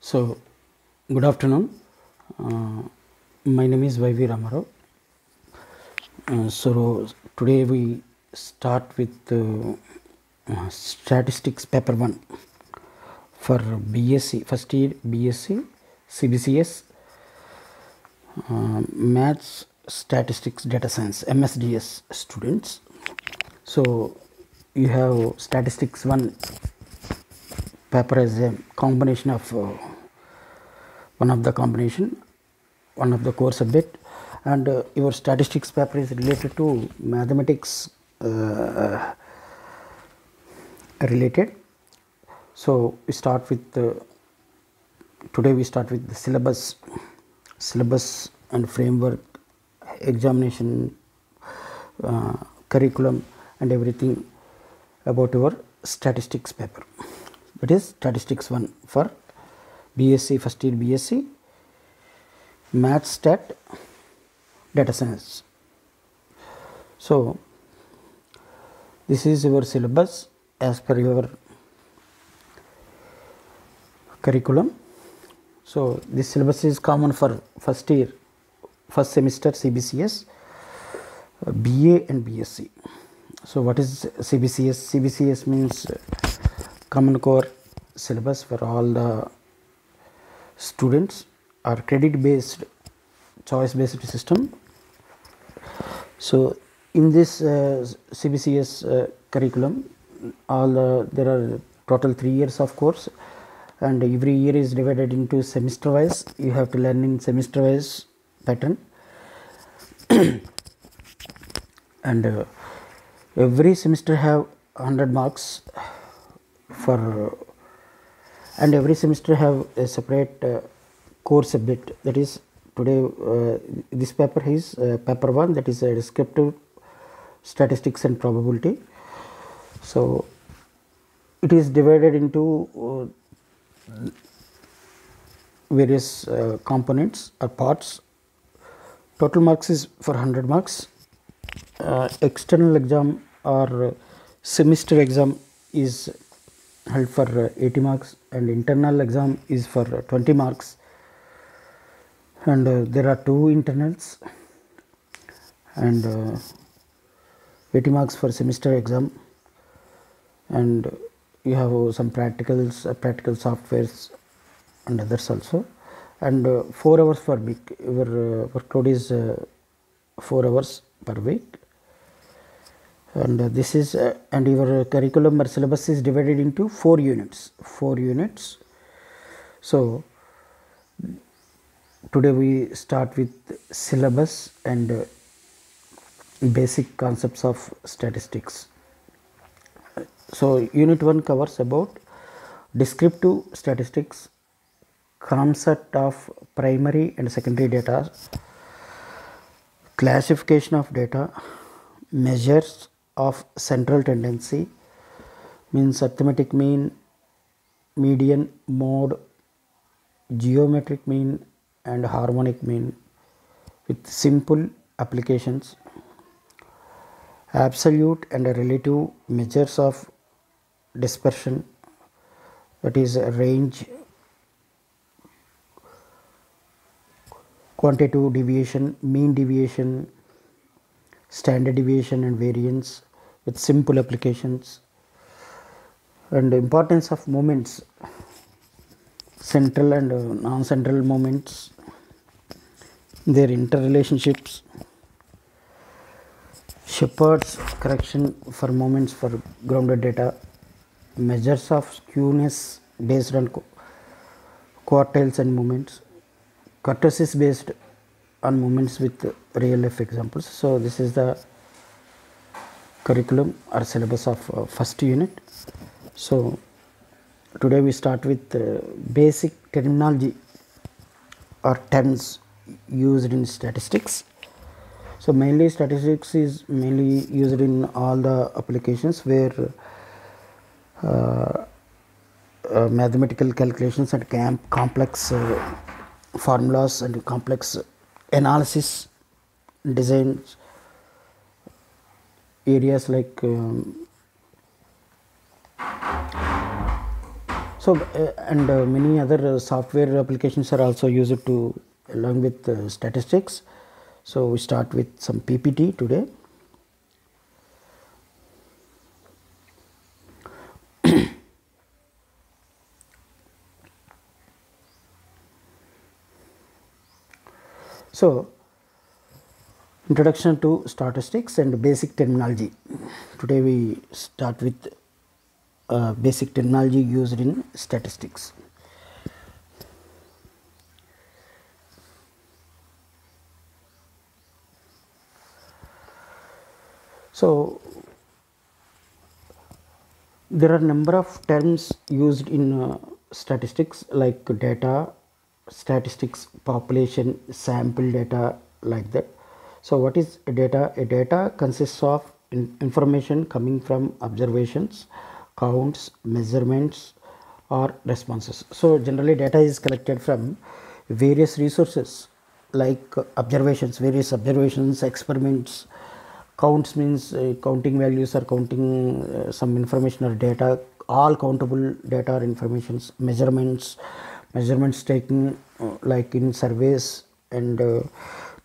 So, good afternoon. Uh, my name is YV Ramarao. So, today we start with statistics paper 1 for BSc, first year BSc, CBCS, Maths, Statistics, Data Science, MSDS students. So, you have statistics 1 paper as a combination of one of the core subject, and your statistics paper is related to mathematics related. So we start with today we start with the syllabus and framework, examination, curriculum and everything about your statistics paper. That is statistics 1 for BSc, first year BSc, Maths, Stat, Data Science. So this is your syllabus as per your curriculum. So this syllabus is common for first year, first semester CBCS, BA and BSc. So what is CBCS? CBCS means Common Core Syllabus for all the students, or credit based, choice based system. So in this CBCS curriculum, there are total 3 years of course, and every year is divided into semester wise. You have to learn in semester wise pattern. And every semester have 100 marks for, and every semester have a separate core subject. That is today this paper is paper 1, that is a descriptive statistics and probability. So it is divided into various components or parts. Total marks is for 100 marks. External exam or semester exam is held for 80 marks, and internal exam is for 20 marks. And there are 2 internals, and 80 marks for semester exam, and you have some practicals, practical softwares and others also, and 4 hours per week. Your workload is 4 hours per week, and this is and your curriculum or syllabus is divided into 4 units. So today we start with syllabus and basic concepts of statistics. So unit 1 covers about descriptive statistics, concept of primary and secondary data, classification of data, measures of central tendency, means arithmetic mean, median, mode, geometric mean and harmonic mean with simple applications, absolute and relative measures of dispersion, that is range, quantitative deviation, mean deviation, standard deviation and variance with simple applications, and the importance of moments, central and non-central moments, their interrelationships, Shepard's correction for moments for grounded data, measures of skewness based on quartiles and moments, kurtosis based on moments with real life examples. So this is the curriculum or syllabus of first unit. So today we start with basic terminology or terms used in statistics. So mainly statistics is mainly used in all the applications where mathematical calculations and complex formulas and complex analysis designs, areas like So and many other software applications are also used to along with statistics. So we start with some PPT today. So introduction to statistics and basic terminology. Today we start with basic terminology used in statistics. So there are number of terms used in statistics like data, statistics, population, sample data, like that. So what is data? A data consists of information coming from observations, counts, measurements, or responses. So generally data is collected from various resources like observations, various observations, experiments. Counts means counting values or counting some information or data, all countable data or informations. Measurements taken like in surveys, and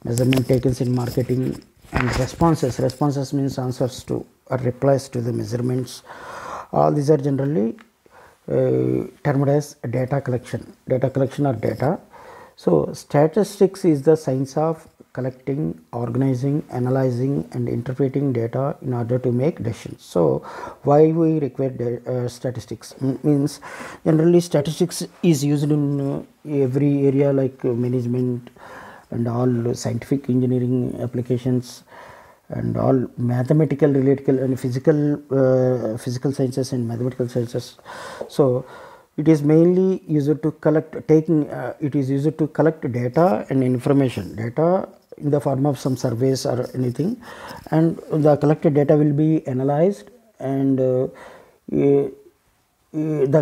measurement taken in marketing. And responses means answers to or replies to the measurements. All these are generally termed as data collection or data. So statistics is the science of collecting, organizing, analyzing, and interpreting data in order to make decisions. So why we require statistics? Means generally statistics is used in every area like management and all scientific engineering applications and all mathematical related and physical sciences and mathematical sciences. So it is mainly used to collect it is used to collect data and information, data in the form of some surveys or anything, and the collected data will be analyzed, and the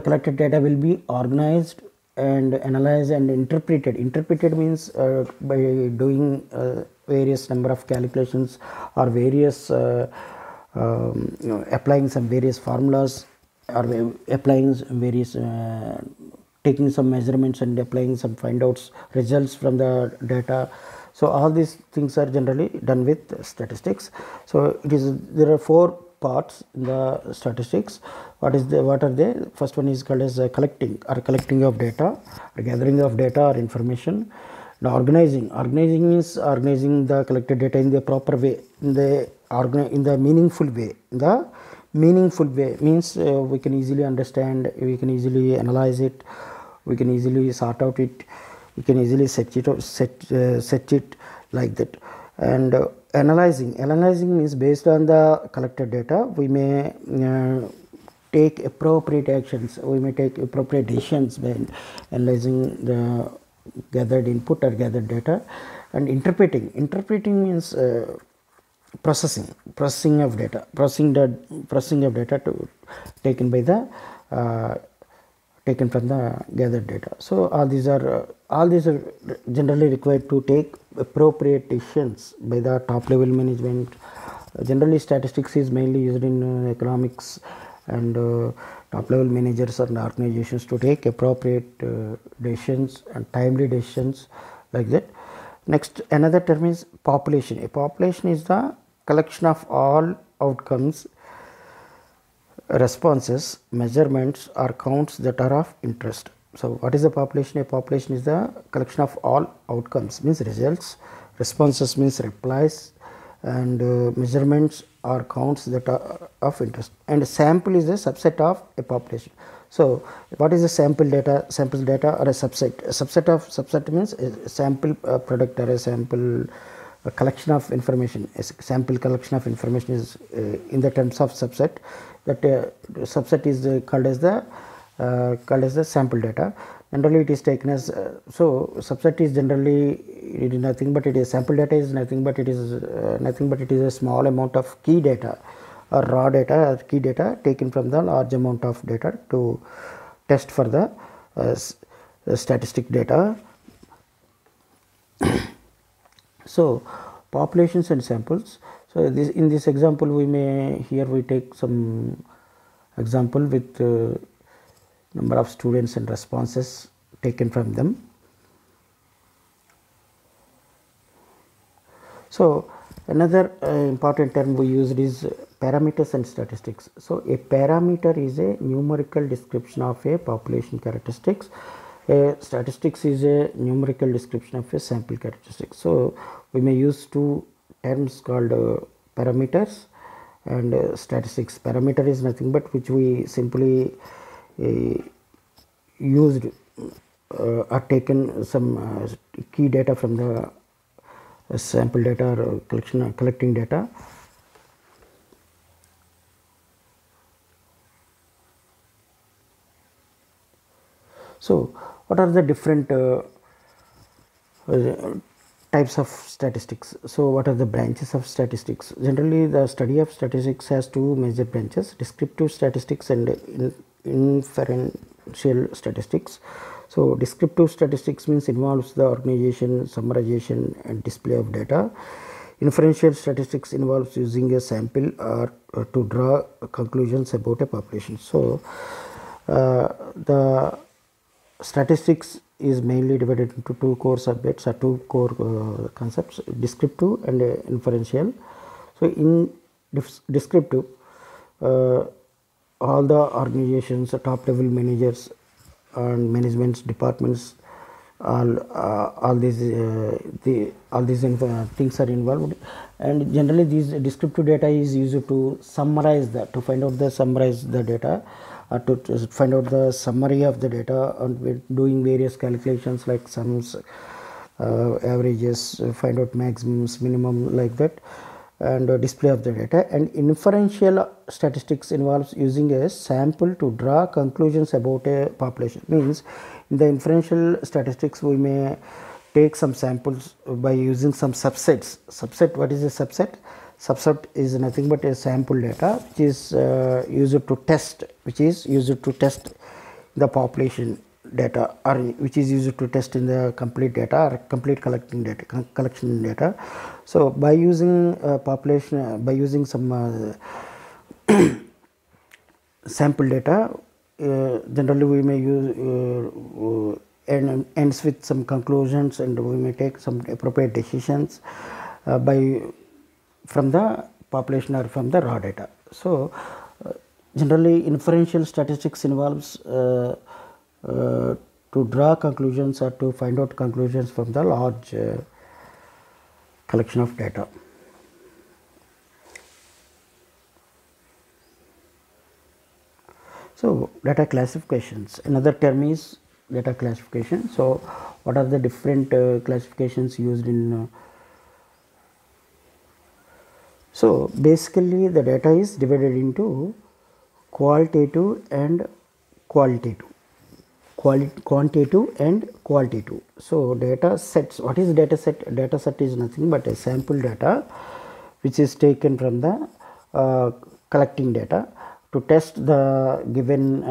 collected data will be organized and analyzed and interpreted. Interpreted means by doing various number of calculations or various applying some various formulas, or applying various taking some measurements and applying some find outs results from the data. So all these things are generally done with statistics. So it is, there are four parts in the statistics. What are they? First one is called as collecting of data, or gathering of data or information. Now organizing means organizing the collected data in the proper way, in the meaningful way. The meaningful way means we can easily understand, we can easily analyze it, we can easily sort out it, we can easily set it like that. And analyzing means based on the collected data we may take appropriate actions, we may take appropriate decisions by analyzing the gathered input or gathered data. And interpreting means processing of data to taken by the taken from the gathered data. So all these are generally required to take appropriate decisions by the top level management. Generally statistics is mainly used in economics, and top level managers and organizations to take appropriate decisions and timely decisions, like that. Next, another term is population. A population is the collection of all outcomes, responses, measurements, or counts that are of interest. So what is a population? A population is the collection of all outcomes, means results, responses means replies, and measurements or counts that are of interest. And sample is a subset of a population. So what is a sample data? Sample data or a subset. A subset means a sample product or a sample collection of information. A sample collection of information is in the terms of subset. That subset is called as the sample data. Generally it is taken as so subset is generally, it is nothing but it is sample data is nothing but it is a small amount of key data or raw data or key data taken from the large amount of data to test for the statistic data. So populations and samples. So in this example we take some example with number of students and responses taken from them. So another important term we used is parameters and statistics. So a parameter is a numerical description of a population characteristics. A statistics is a numerical description of a sample characteristics. So we may use two terms called parameters and statistics. Parameter is nothing but which we simply used or taken some key data from the sample data or collecting data. So what are the different types of statistics? So what are the branches of statistics? Generally the study of statistics has two major branches: descriptive statistics and inferential statistics. So descriptive statistics means involves the organization, summarization and display of data. Inferential statistics involves using a sample or to draw conclusions about a population. So the statistics is mainly divided into two core subjects or two core concepts: descriptive and inferential. So in descriptive, all the organizations, top level managers and management departments, all these things are involved, and generally these descriptive data is used to summarize that, to find out the summarize the data, to find out the summary of the data, and doing various calculations like sums, averages, find out maximums, minimum, like that, and display of the data. And inferential statistics involves using a sample to draw conclusions about a population. Means in the inferential statistics we may take some samples by using some subsets. What is a subset? Subset is nothing but a sample data which is used to test, the population data, or which is used to test in the complete data or complete collection data. So by using population, by using some sample data, generally we may use ends with some conclusions, and we may take some appropriate decisions from the population or from the raw data. So generally inferential statistics involves to draw conclusions or to find out conclusions from the large collection of data. So data classifications, another term is data classification. So what are the different classifications used in so basically the data is divided into qualitative and qualitative, quantitative and qualitative. So data sets, what is data set? Data set is nothing but a sample data which is taken from the collecting data to test the given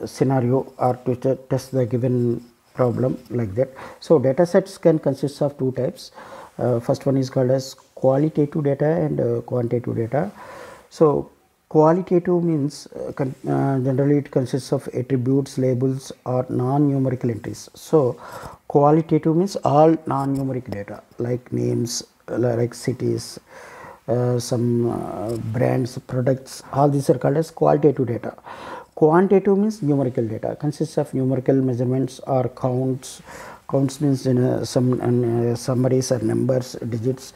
scenario or to test the given problem, like that. So data sets can consist of two types. First one is called as qualitative data and quantitative data. So qualitative means generally it consists of attributes, labels or non-numerical entries. So qualitative means all non-numeric data like names, like cities, some brands, products, all these are called as qualitative data. Quantitative means numerical data, consists of numerical measurements or counts. Counts means some summaries or numbers, digits.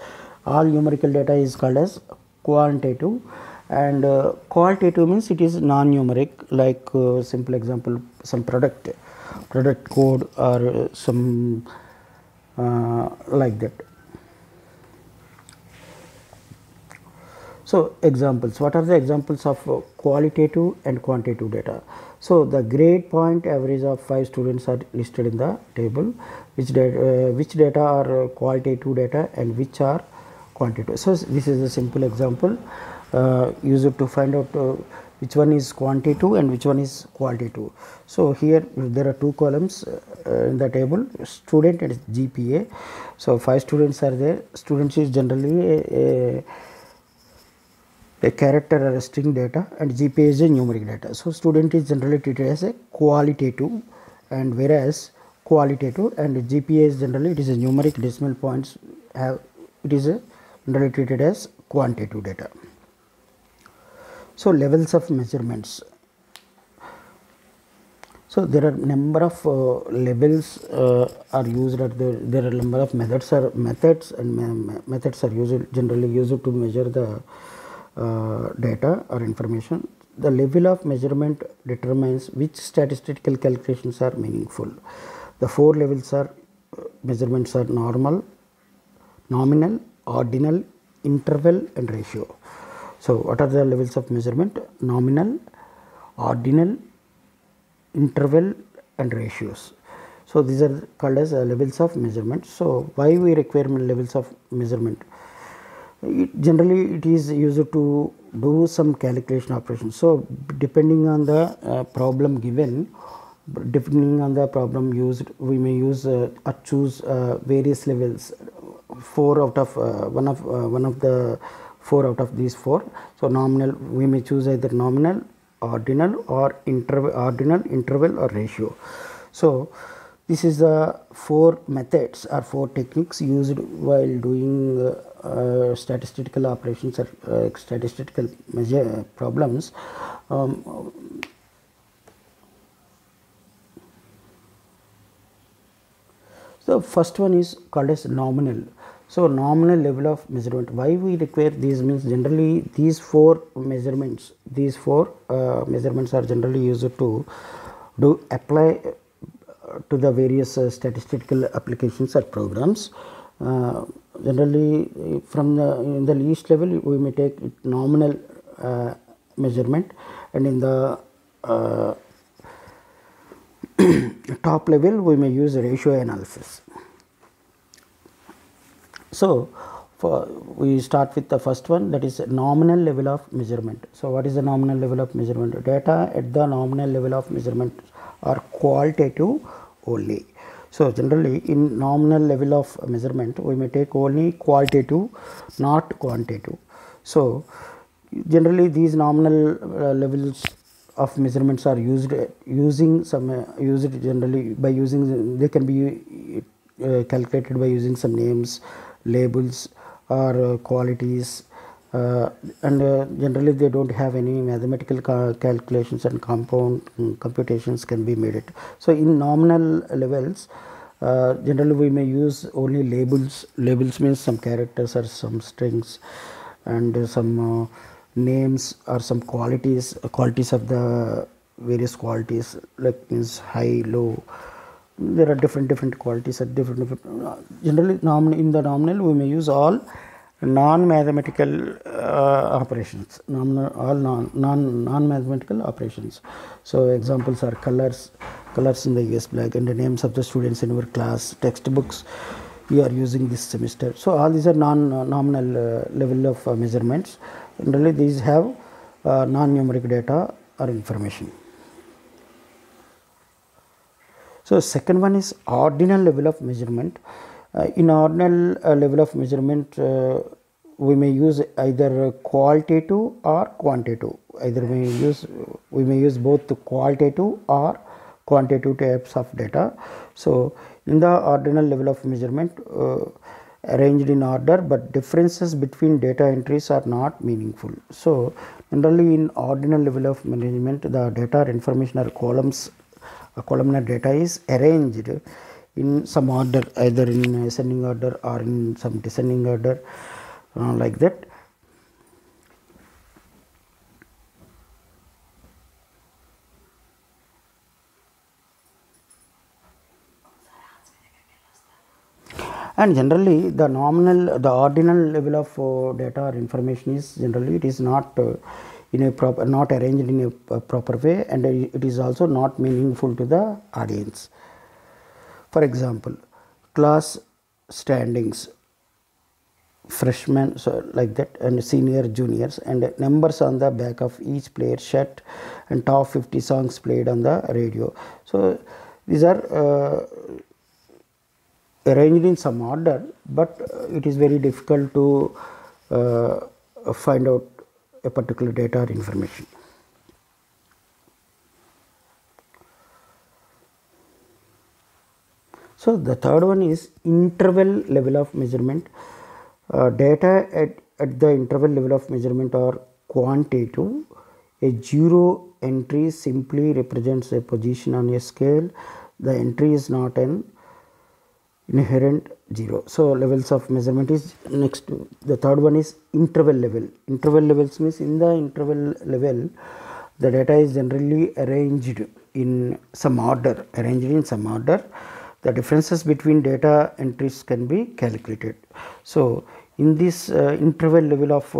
All numerical data is called as quantitative. And qualitative means it is non-numeric, like simple example, some product code or some like that. So examples, what are the examples of qualitative and quantitative data? So the grade point average of 5 students are listed in the table. Which data are qualitative data and which are quantitative? So this is a simple example used to find out which one is quantitative and which one is qualitative. So here there are two columns in the table, student and GPA. So 5 students are there. Students is generally a character or a string data, and GPA is a numeric data. So student is generally treated as a qualitative, and whereas qualitative and GPA is generally, it is a numeric, decimal points have, it is a generally treated as quantitative data. So levels of measurements. So there are number of levels are used at there are number of methods and methods are generally used to measure the data or information. The level of measurement determines which statistical calculations are meaningful. The four levels are measurements are normal, nominal, ordinal, interval, and ratio. So what are the levels of measurement? Nominal, ordinal, interval, and ratios. So these are called as levels of measurement. So why we require levels of measurement? Generally it is used to do some calculation operations. So depending on the problem given, depending on the problem used, we may use or choose various levels, one of the 4 out of these 4. So nominal, we may choose either nominal, ordinal, or interval, or ratio. So this is the 4 methods or 4 techniques used while doing statistical operations or statistical measure problems. So first one is called as nominal. So nominal level of measurement. Why we require these means, generally these 4 measurements, measurements are generally used to apply to the various statistical applications or programs. Generally in the least level we may take nominal measurement, and in the top level we may use ratio analysis. So we start with the first one, that is nominal level of measurement. So what is the nominal level of measurement? Data at the nominal level of measurement are qualitative only. So generally in nominal level of measurement we may take only qualitative, not quantitative. So generally these nominal levels of measurements are used generally by using, they can be calculated by using some names, labels, or qualities, and generally they don't have any mathematical calculations, and computations can be made. So in nominal levels generally we may use only labels. Labels means some characters or some strings, and some names or some qualities of the various qualities, like means high, low. There are different qualities at different generally in the nominal we may use all non-mathematical operations, all non-mathematical operations. So examples are colors in the US Black, and the names of the students in our class, textbooks we are using this semester. So all these are nominal level of measurements. Generally these have non-numeric data or information. So second one is ordinal level of measurement. In ordinal level of measurement we may use either qualitative or quantitative. Either we may use both the qualitative or quantitative types of data. So in the ordinal level of measurement arranged in order, but differences between data entries are not meaningful. So generally in ordinal level of measurement the data or information or columnar data is arranged in some order, either in ascending order or in some descending order, like that. And generally the ordinal level of data or information is generally it is not not arranged in a proper way, and it is also not meaningful to the audience. For example, class standings, freshmen, so like that, and senior, juniors, and numbers on the back of each player's shirt, and top 50 songs played on the radio. So these are arranged in some order, but it is very difficult to find out a particular data or information. So the third one is interval level of measurement. Data at the interval level of measurement are quantitative. A zero entry simply represents a position on a scale. The entry is not an inherent zero. So levels of measurement is next. The third one is interval level. Interval levels means in the interval level, the data is generally arranged in some order. The differences between data entries can be calculated. So in this interval level of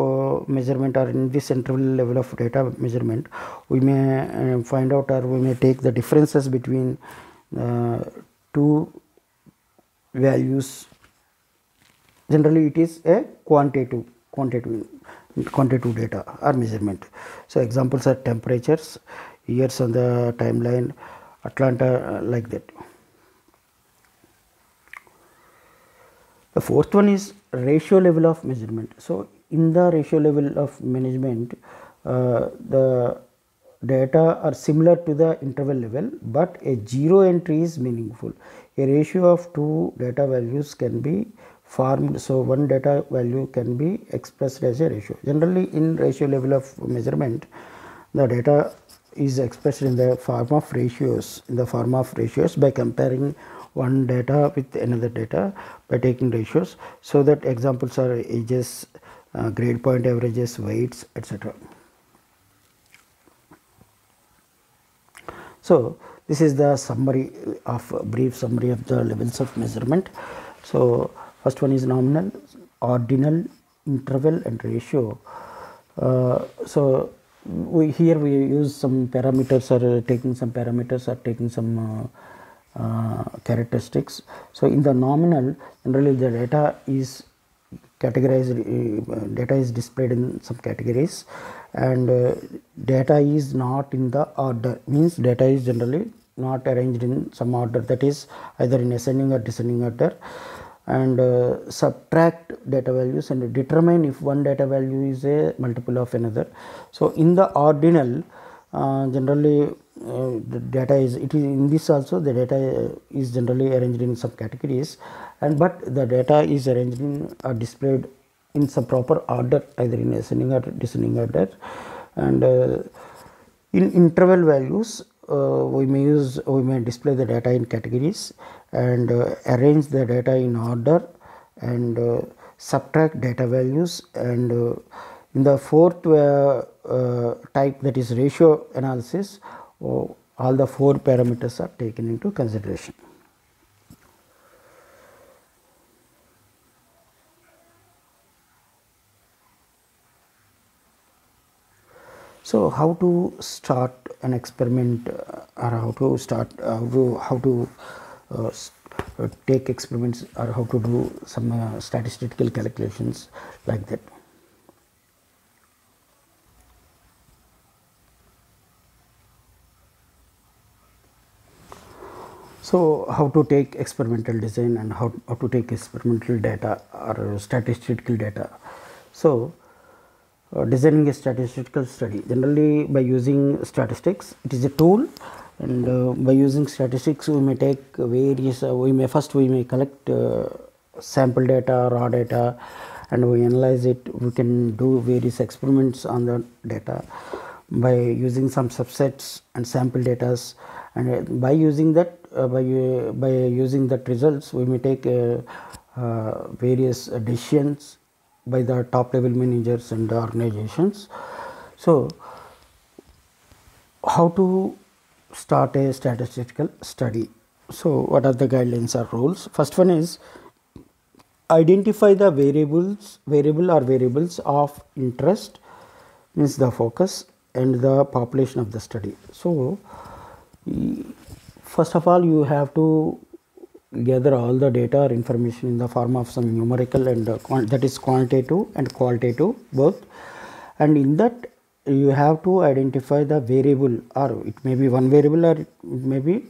measurement, or in this interval level of data measurement, we may find out, or we may take the differences between two values. Generally it is a quantitative data or measurement. So examples are temperatures, years on the timeline, Atlanta, like that. The fourth one is ratio level of measurement. So in the ratio level of management, the data are similar to the interval level, but a zero entry is meaningful. A ratio of two data values can be formed, so one data value can be expressed as a ratio. Generally in ratio level of measurement, the data is expressed in the form of ratios, by comparing one data with another data by taking ratios. So that examples are ages, grade point averages, weights, etc. So this is the brief summary of the levels of measurement. So first one is nominal, ordinal, interval, and ratio. So here we use some parameters, or taking some parameters, or taking some characteristics. So in the nominal, generally the data is categorized, data is displayed in some categories, and data is not in the order, means data is generally not arranged in some order, that is either in ascending or descending order, and subtract data values and determine if one data value is a multiple of another. So in the ordinal, generally the data is, in this also the data is generally arranged in some categories, but the data is arranged in or displayed in some proper order, either in ascending or descending order. And in interval values, we may display the data in categories, and arrange the data in order, and subtract data values, and in the fourth type, that is ratio analysis, all the four parameters are taken into consideration. So how to start an experiment, or how to take experiments, or how to do some statistical calculations, like that. So how to take experimental design, and how to take experimental data or statistical data. So designing a statistical study, generally by using statistics, it is a tool, and by using statistics we may take various, we may collect sample data, raw data, and we analyze it. We can do various experiments on the data by using some subsets and sample data, and by using that, by using that results, we may take various decisions by the top level managers and the organizations. So how to start a statistical study? So what are the guidelines or rules? First one is identify the variables of interest, means the focus, and the population of the study. So first of all, you have to gather all the data or information in the form of some numerical, and that is quantitative and qualitative both, and in that you have to identify the variable, or it may be one variable, or it may be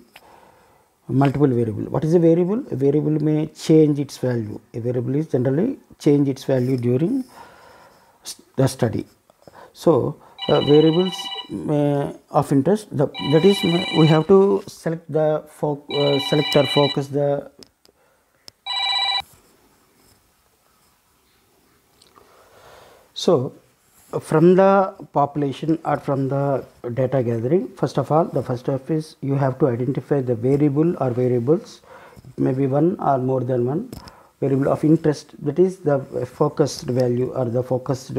multiple variable. What is a variable? A variable may change its value. A variable is generally change its value during the study. So variables of interest, that is we have to select the select or focus the so from the population or from the data gathering, first of all, the first step is you have to identify the variable or variables, maybe one or more than one variable of interest, that is the focused value or the focused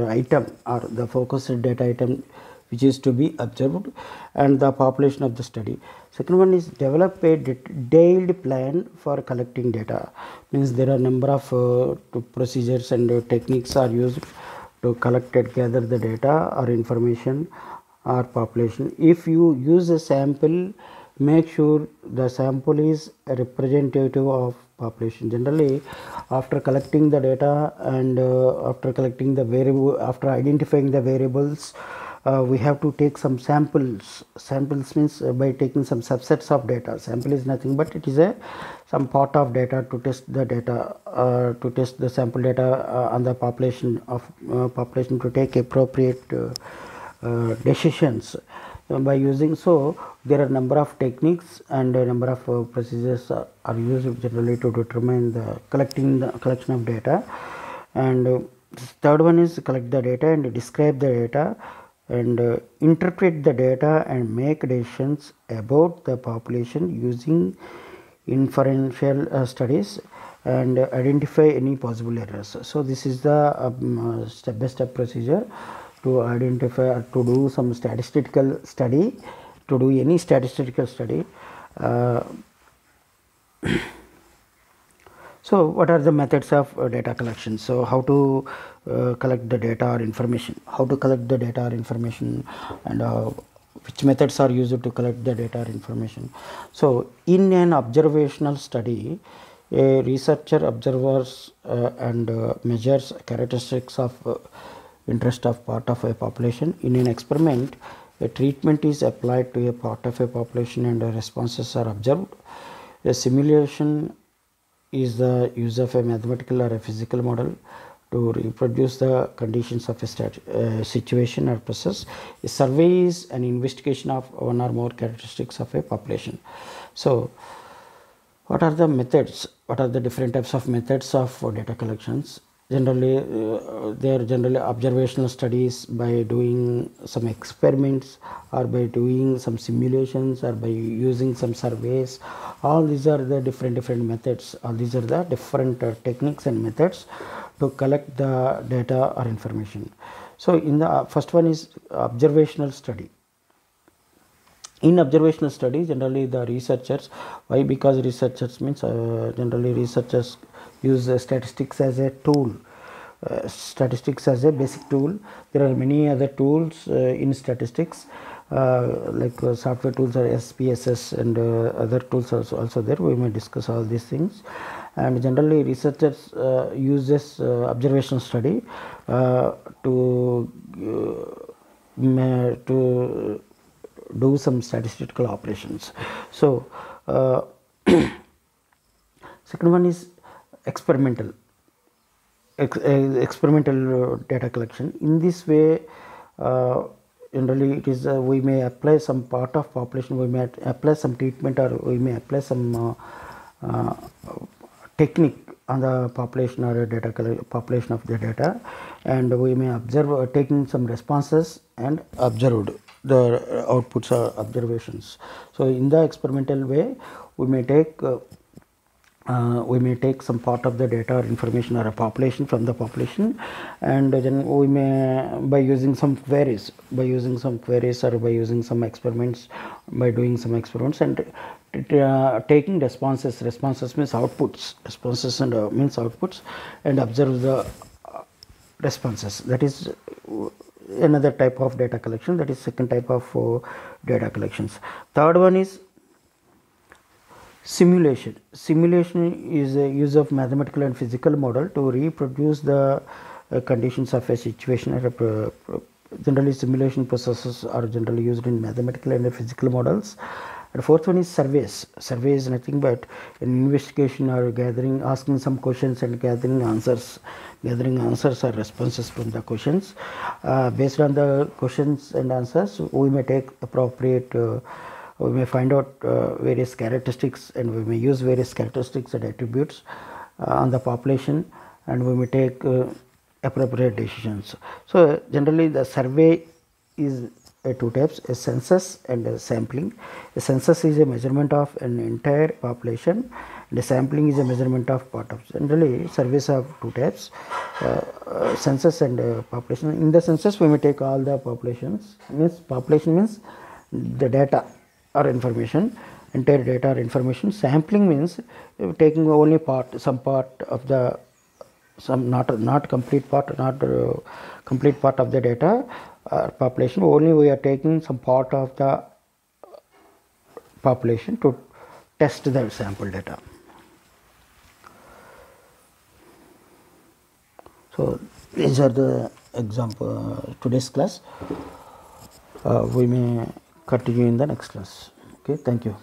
item or the focused data item which is to be observed, and the population of the study. Second one is develop a detailed plan for collecting data, means there are number of procedures and techniques are used to collect and gather the data or information or population. If you use a sample, make sure the sample is representative of population. Generally, after collecting the data and after collecting the variable, after identifying the variables, we have to take some samples. Samples means by taking some subsets of data. Sample is nothing but it is a some part of data to test the data, to test the sample data on the population of population to take appropriate decisions by using. So there are number of techniques and a number of procedures are used generally to determine the collection of data. And third one is collect the data and describe the data and interpret the data and make decisions about the population using inferential studies and identify any possible errors. So this is the step-by-step procedure to identify or to do some statistical study, to do any statistical study. So what are the methods of data collection? So how to collect the data or information, how to collect the data or information, and which methods are used to collect the data or information. So in an observational study, a researcher observes and measures characteristics of interest of part of a population. In an experiment, a treatment is applied to a part of a population and responses are observed. A simulation is the use of a mathematical or a physical model to reproduce the conditions of a situation or process. A survey is an investigation of one or more characteristics of a population. So what are the methods? What are the different types of methods of data collections? Generally, they are generally observational studies by doing some experiments or by doing some simulations or by using some surveys. All these are the different methods. All these are the different techniques and methods to collect the data or information. So in the first one is observational study. In observational study, generally the researchers, why? Because researchers means generally researchers use statistics as a tool, statistics as a basic tool. There are many other tools in statistics, like software tools are SPSS and other tools also there. We may discuss all these things. And generally researchers uses observational study to do some statistical operations. So second one is experimental data collection. In this way, generally it is we may apply some part of population, we may apply some treatment, or we may apply some technique on the population or data population of the data, and we may observe taking some responses and observed the outputs or observations. So in the experimental way, we may take some part of the data or information or a population from the population, and then we may, by using some queries or by using some experiments, by doing some experiments and taking responses means outputs, responses and means outputs, and observe the responses. That is another type of data collection. That is second type of data collections. Third one is simulation. Simulation is a use of mathematical and physical model to reproduce the conditions of a situation. Generally simulation processes are generally used in mathematical and physical models, And fourth one is surveys. Survey is nothing but an investigation or gathering, asking some questions and gathering answers or responses from the questions. Based on the questions and answers, we may take appropriate we may find out various characteristics, and we may use various characteristics and attributes on the population, and we may take appropriate decisions. So generally the survey is two types: a census and a sampling. A census is a measurement of an entire population, and a sampling is a measurement of part of. Generally surveys have two types, census and population. In the census we may take all the populations. Population means the data or information, entire data or information. Sampling means taking only some part of the, not complete part, complete part of the data population. Only we are taking some part of the population to test the sample data. So these are the example today's class. We may continue in the next class. Okay, thank you.